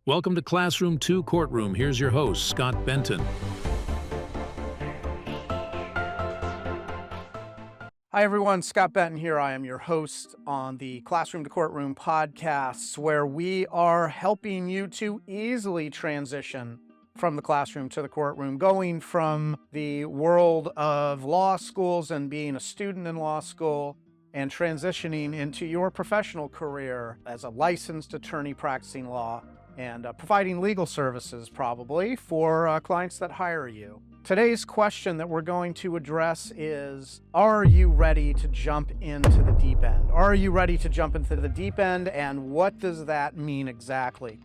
Welcome to Classroom 2 Courtroom. Here's your host, Scott Benton. Hi everyone, Scott Benton here. I am your host on the Classroom to Courtroom podcasts, where we are helping you to easily transition from the classroom to the courtroom, going from the world of law schools and being a student in law school and transitioning into your professional career as a licensed attorney practicing law and providing legal services probably for clients that hire you. Today's question that we're going to address is, are you ready to jump into the deep end? Are you ready to jump into the deep end, and what does that mean exactly?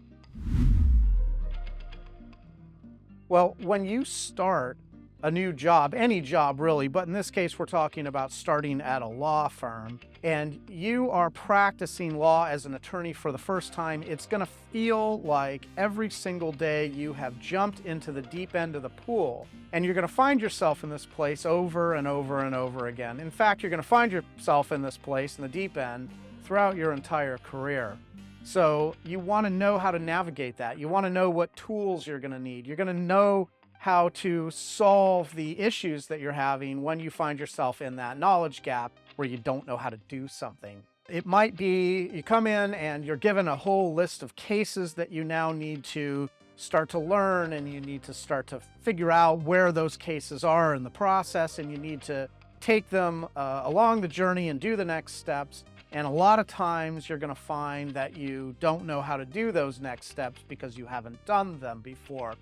Well, when you start a new job, any job really, but in this case we're talking about starting at a law firm, and you are practicing law as an attorney for the first time, it's going to feel like every single day you have jumped into the deep end of the pool, and you're going to find yourself in this place over and over and over again. In fact, you're going to find yourself in this place in the deep end throughout your entire career. So you want to know how to navigate that. You want to know what tools you're going to need. You're going to know how to solve the issues that you're having when you find yourself in that knowledge gap where you don't know how to do something. It might be you come in and you're given a whole list of cases that you now need to start to learn, and you need to start to figure out where those cases are in the process, and you need to take them along the journey and do the next steps. And a lot of times you're going to find that you don't know how to do those next steps because you haven't done them before.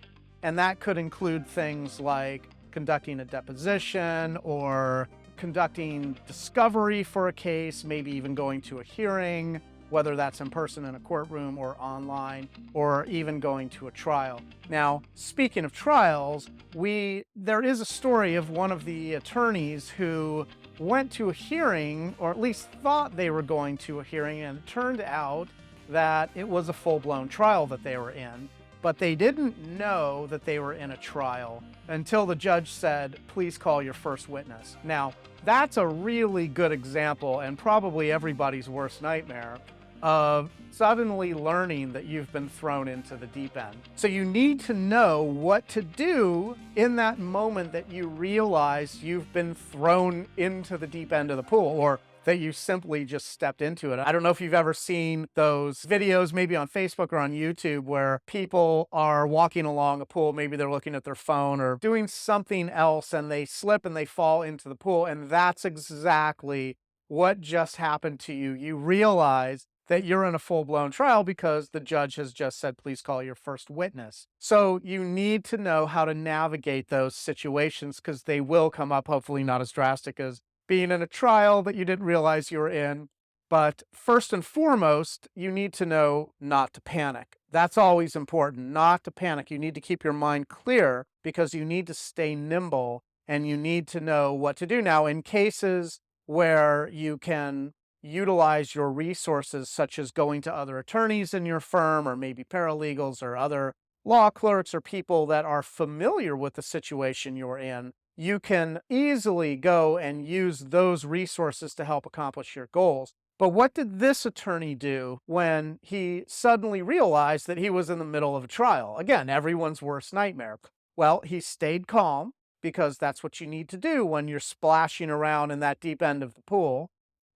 And that could include things like conducting a deposition or conducting discovery for a case, maybe even going to a hearing, whether that's in person in a courtroom or online, or even going to a trial. Now, speaking of trials, there is a story of one of the attorneys who went to a hearing, or at least thought they were going to a hearing, and it turned out that it was a full-blown trial that they were in. But they didn't know that they were in a trial until the judge said, please call your first witness. Now, that's a really good example, and probably everybody's worst nightmare, of suddenly learning that you've been thrown into the deep end. So you need to know what to do in that moment that you realize you've been thrown into the deep end of the pool, or that you simply just stepped into it. I don't know if you've ever seen those videos, maybe on Facebook or on YouTube, where people are walking along a pool, maybe they're looking at their phone or doing something else, and they slip and they fall into the pool. And that's exactly what just happened to you. You realize that you're in a full-blown trial because the judge has just said, please call your first witness. So you need to know how to navigate those situations, because they will come up, hopefully not as drastic as being in a trial that you didn't realize you were in. But first and foremost, you need to know not to panic. That's always important, not to panic. You need to keep your mind clear because you need to stay nimble and you need to know what to do. Now, in cases where you can utilize your resources, such as going to other attorneys in your firm, or maybe paralegals or other law clerks or people that are familiar with the situation you're in, you can easily go and use those resources to help accomplish your goals. But what did this attorney do when he suddenly realized that he was in the middle of a trial? Again, everyone's worst nightmare. Well, he stayed calm, because that's what you need to do when you're splashing around in that deep end of the pool.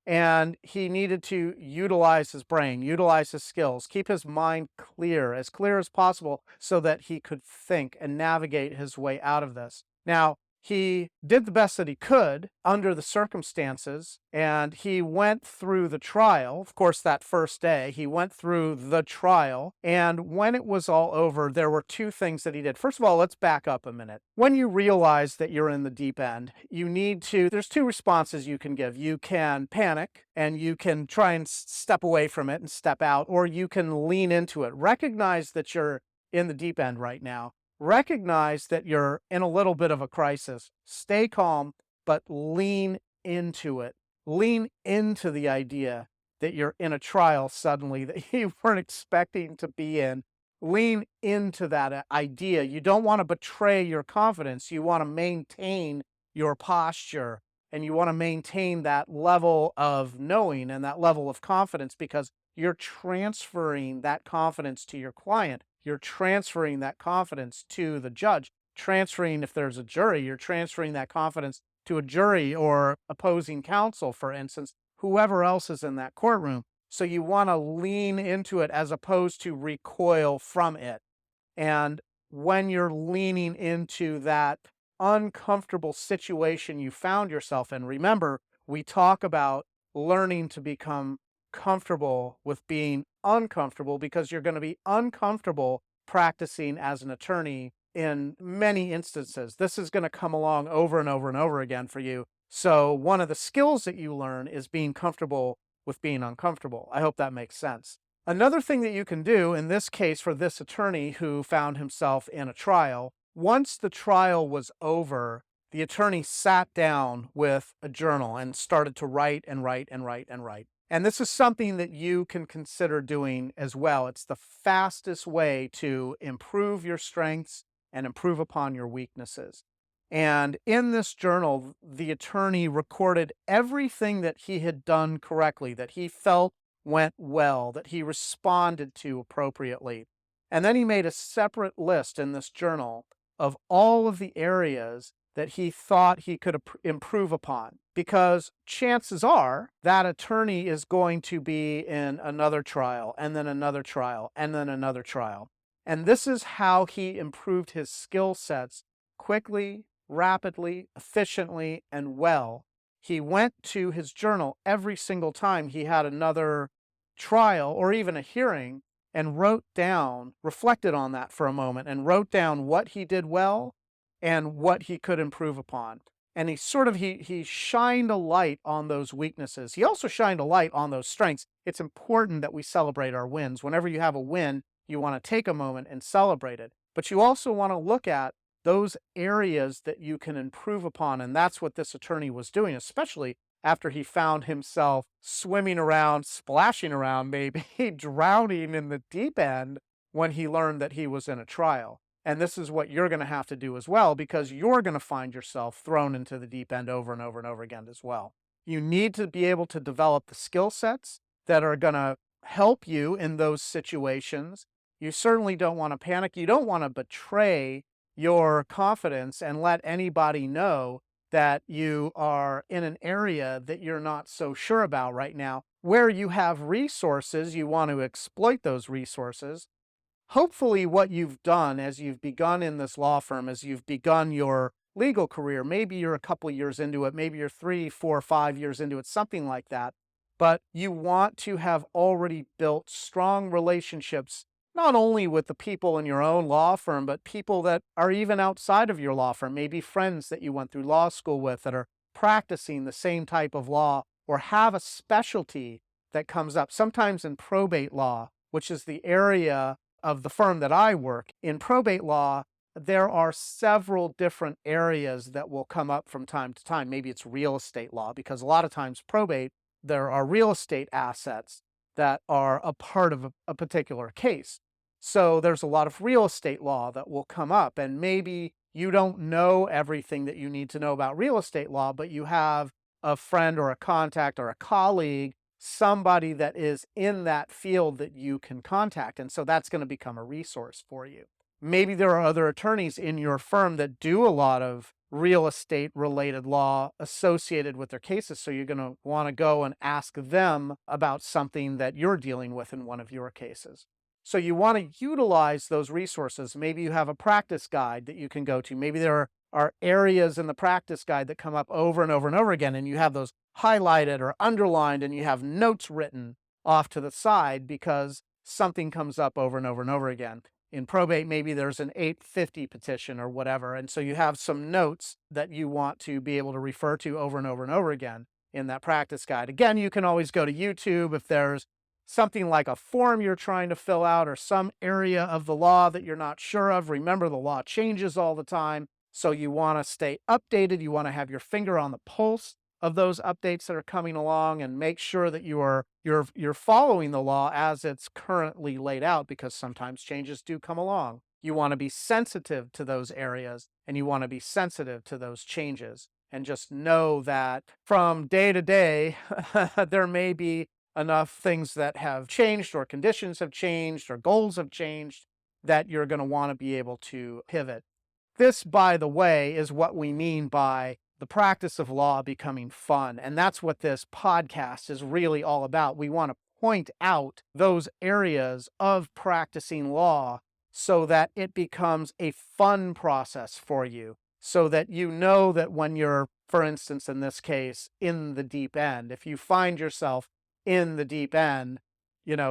And he needed to utilize his brain, utilize his skills, keep his mind clear as possible, so that he could think and navigate his way out of this. Now, he did the best that he could under the circumstances, and he went through the trial. Of course, that first day, he went through the trial, and when it was all over, there were two things that he did. First of all, let's back up a minute. When you realize that you're in the deep end, there's two responses you can give. You can panic, and you can try and step away from it and step out, or you can lean into it. Recognize that you're in the deep end right now. Recognize that you're in a little bit of a crisis. Stay calm, but lean into it. Lean into the idea that you're in a trial suddenly that you weren't expecting to be in. Lean into that idea. You don't want to betray your confidence. You want to maintain your posture, and you want to maintain that level of knowing and that level of confidence, because you're transferring that confidence to your client. you're transferring that confidence to the judge. Transferring, if there's a jury, you're transferring that confidence to a jury or opposing counsel, for instance, whoever else is in that courtroom. So you want to lean into it as opposed to recoil from it. And when you're leaning into that uncomfortable situation you found yourself in, remember, we talk about learning to become comfortable with being uncomfortable, because you're going to be uncomfortable practicing as an attorney in many instances. This is going to come along over and over and over again for you. So one of the skills that you learn is being comfortable with being uncomfortable. I hope that makes sense. Another thing that you can do, in this case for this attorney who found himself in a trial, once the trial was over, the attorney sat down with a journal and started to write and write and write and write. And this is something that you can consider doing as well. It's the fastest way to improve your strengths and improve upon your weaknesses. And in this journal, the attorney recorded everything that he had done correctly, that he felt went well, that he responded to appropriately. And then he made a separate list in this journal of all of the areas that he thought he could improve upon, because chances are that attorney is going to be in another trial, and then another trial, and then another trial. And this is how he improved his skill sets quickly, rapidly, efficiently, and well. He went to his journal every single time he had another trial or even a hearing and wrote down, reflected on that for a moment, and wrote down what he did well and what he could improve upon. And he shined a light on those weaknesses. He also shined a light on those strengths. It's important that we celebrate our wins. Whenever you have a win, you want to take a moment and celebrate it. But you also want to look at those areas that you can improve upon. And that's what this attorney was doing, especially after he found himself swimming around, splashing around, maybe drowning in the deep end when he learned that he was in a trial. And this is what you're going to have to do as well, because you're going to find yourself thrown into the deep end over and over and over again as well. You need to be able to develop the skill sets that are going to help you in those situations. You certainly don't want to panic. You don't want to betray your confidence and let anybody know that you are in an area that you're not so sure about right now. Where you have resources, you want to exploit those resources. Hopefully what you've done as you've begun in this law firm, as you've begun your legal career, maybe you're a couple years into it, maybe you're 3, 4, 5 years into it, something like that. But you want to have already built strong relationships, not only with the people in your own law firm, but people that are even outside of your law firm, maybe friends that you went through law school with that are practicing the same type of law or have a specialty that comes up. Sometimes in probate law, which is the area of the firm that I work in, probate law, there are several different areas that will come up from time to time. Maybe it's real estate law, because a lot of times probate, there are real estate assets that are a part of a particular case. So there's a lot of real estate law that will come up, and maybe you don't know everything that you need to know about real estate law, but you have a friend or a contact or a colleague, somebody that is in that field that you can contact. And so that's going to become a resource for you. Maybe there are other attorneys in your firm that do a lot of real estate related law associated with their cases. So you're going to want to go and ask them about something that you're dealing with in one of your cases. So you want to utilize those resources. Maybe you have a practice guide that you can go to. Maybe there are areas in the practice guide that come up over and over and over again, and you have those highlighted or underlined, and you have notes written off to the side because something comes up over and over and over again. In probate, maybe there's an 850 petition or whatever, and so you have some notes that you want to be able to refer to over and over and over again in that practice guide. Again, you can always go to YouTube if there's something like a form you're trying to fill out or some area of the law that you're not sure of. Remember, the law changes all the time, so you want to stay updated. You want to have your finger on the pulse of those updates that are coming along and make sure that you're following the law as it's currently laid out, because sometimes changes do come along. You want to be sensitive to those areas, and you want to be sensitive to those changes, and just know that from day to day, there may be enough things that have changed, or conditions have changed, or goals have changed, that you're going to want to be able to pivot. This, by the way, is what we mean by the practice of law becoming fun. And that's what this podcast is really all about. We want to point out those areas of practicing law so that it becomes a fun process for you, so that you know that when you're, for instance, in this case, in the deep end, if you find yourself in the deep end,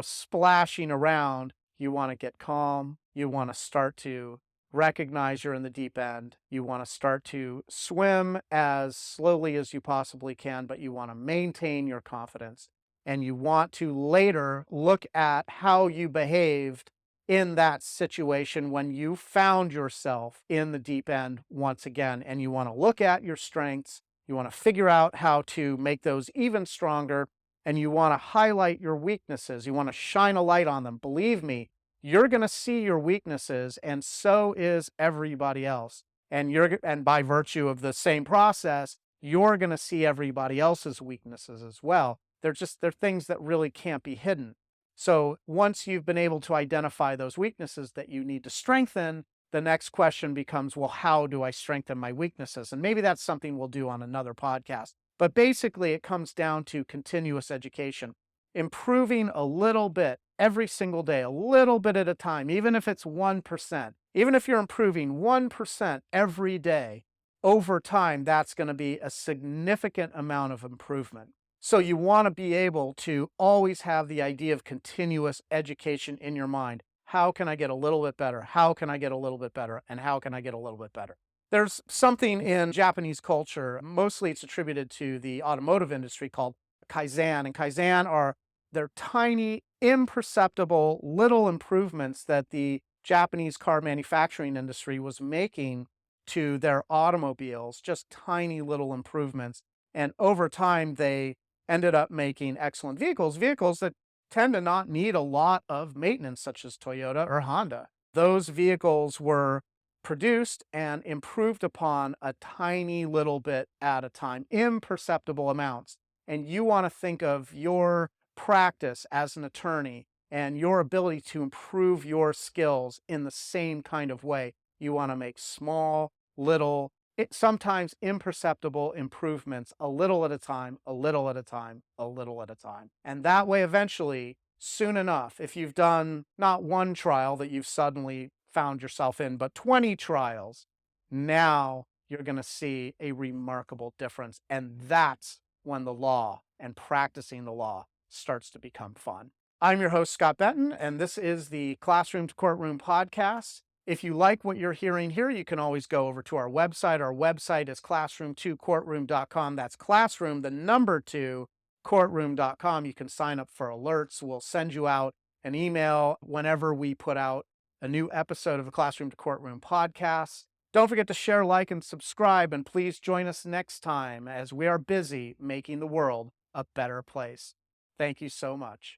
splashing around, you want to get calm. You want to start to recognize you're in the deep end. You want to start to swim as slowly as you possibly can, but you want to maintain your confidence. And you want to later look at how you behaved in that situation when you found yourself in the deep end once again. And you want to look at your strengths. You want to figure out how to make those even stronger. And you want to highlight your weaknesses. You want to shine a light on them. Believe me, you're going to see your weaknesses, and so is everybody else. And by virtue of the same process, you're going to see everybody else's weaknesses as well. They're things that really can't be hidden. So once you've been able to identify those weaknesses that you need to strengthen, the next question becomes, well, how do I strengthen my weaknesses? And maybe that's something we'll do on another podcast. But basically, it comes down to continuous education, improving a little bit every single day, a little bit at a time, even if it's 1%. Even if you're improving 1% every day, over time, that's going to be a significant amount of improvement. So you want to be able to always have the idea of continuous education in your mind. How can I get a little bit better? How can I get a little bit better? And how can I get a little bit better? There's something in Japanese culture, mostly it's attributed to the automotive industry, called Kaizen. And Kaizen they're tiny, imperceptible little improvements that the Japanese car manufacturing industry was making to their automobiles, just tiny little improvements. And over time, they ended up making excellent vehicles that tend to not need a lot of maintenance, such as Toyota or Honda. Those vehicles were produced and improved upon a tiny little bit at a time, imperceptible amounts. And you want to think of your practice as an attorney and your ability to improve your skills in the same kind of way. You want to make small, little, sometimes imperceptible improvements, a little at a time, a little at a time, a little at a time. And that way, eventually, soon enough, if you've done not one trial that you've suddenly found yourself in, but 20 trials, now you're going to see a remarkable difference. And that's when the law and practicing the law starts to become fun. I'm your host, Scott Benton, and this is the Classroom to Courtroom podcast. If you like what you're hearing here, you can always go over to our website. Our website is classroom2courtroom.com. That's classroom, the number 2, courtroom.com. You can sign up for alerts. We'll send you out an email whenever we put out a new episode of the Classroom to Courtroom podcast. Don't forget to share, like, and subscribe, and please join us next time as we are busy making the world a better place. Thank you so much.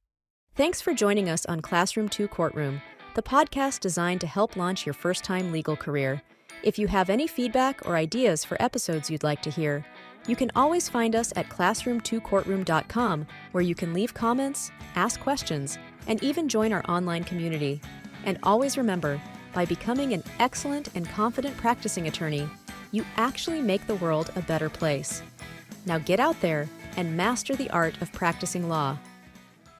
Thanks for joining us on Classroom 2 Courtroom, the podcast designed to help launch your first-time legal career. If you have any feedback or ideas for episodes you'd like to hear, you can always find us at classroom2courtroom.com, where you can leave comments, ask questions, and even join our online community. And always remember, by becoming an excellent and confident practicing attorney, you actually make the world a better place. Now get out there and master the art of practicing law.